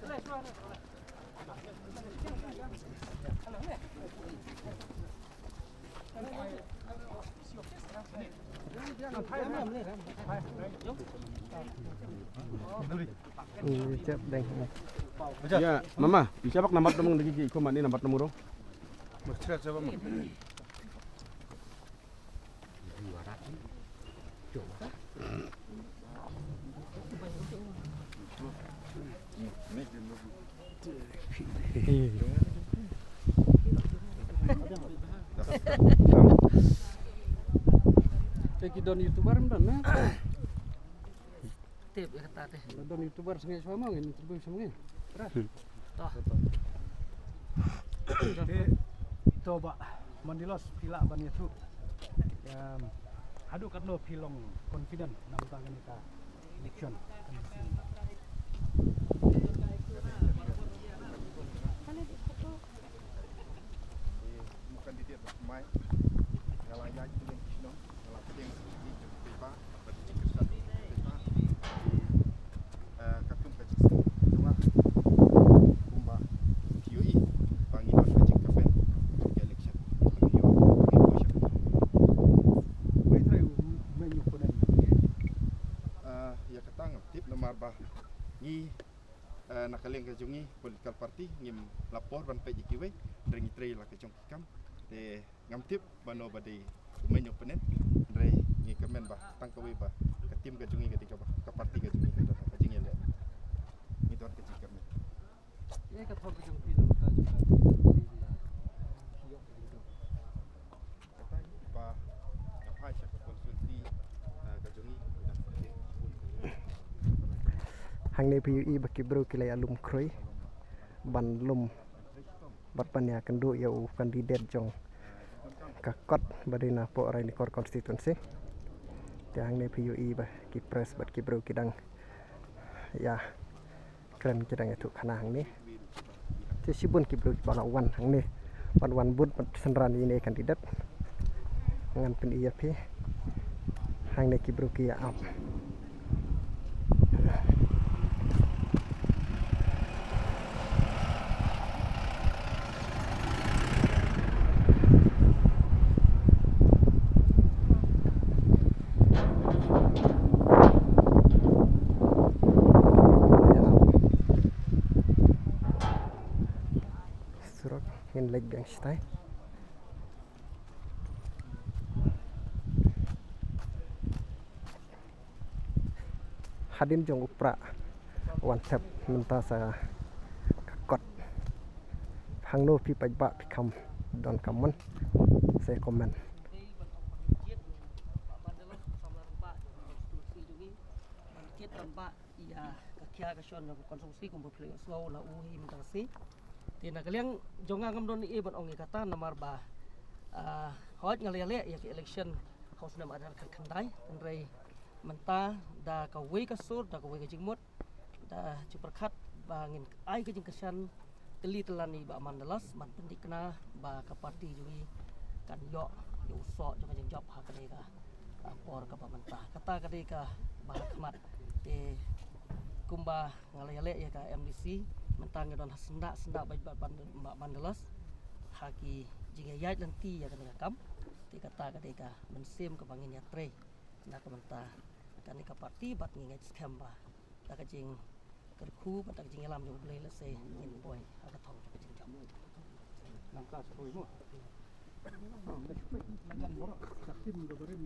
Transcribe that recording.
Cep deng. Ya, mama, bisa pak nambat namung lagi ko mani nambat namung dong. Bercerai coba mah. Cek don YouTuber dan na. Tip kata teh. Don YouTuber sengai sama ngin interview sama ngin. Toh. Coba mandilos pila ban itu. Ya adu katno pilong confident nam tangan kita election. Bukan di tiap mai. Kalau aja itu yang kisno, kalau penting di pipa, berarti kesan pipa. Katung kecil, cuma kumba QE, panggilan kecil kapen election. Wait try menu kodan. Ya ketang tip nomor bah ni nakaling kejungi political party ngim lapor ban pe jikiwe drengi trei la kejung kam te ngam tip bano badi menyo penen re ni kemen bah tangkawe bah ke tim kejungi ketika bah ke parti kejungi ke dalam kejing ya ni tuan kejing kemen Ya kat hok jung pilong ta juga. kata bah apa siapa konsulti kejungi Hang ne PUI baki bro kilai alum kroi ban lum bat panya kendu ya kandidat jong kakot badina po rai ni kor constituency ti hang ne PUI ba ki press bat ki bro kidang ya keren kidang itu kana hang ni ti sibun ki bro bala wan hang ni wan bud senran ini kandidat ngan pen iya pi hang ne ki bro ki ya up surat in leg gang stai hadin jong upra one tap minta sa kakot hang no pi pajba pi kam don kamun saya komen Iya, kakia kasion ng konsumsi kung bapilay aswaw la uhi mentasi. Tina kaliang jonga ngam don i ban ongi kata namar ba hot ngalele ya election house nam adar kandai andrei menta da kawai kasur da kawai kajingmut da cuperkat bangin ai kajing kesan teli telani ba mandalas man pendikna ba ka parti jui kan yo so jong kajing job ha kadeka por ka menta kata kadeka ba khmat te kumba ngalele ya ka MDC mentang don sendak baik mbak mandalas haki jingga yait nanti ya kan kam ti kata kadeka mensim ke bangin ya tre na kamenta kan ka parti bat ngai scam ba ta ka jing kerku bat ka jing lam jo ble la se in boy aga thong ka jing jam Langkah sepoi mo. Macam borak, sakit muda beri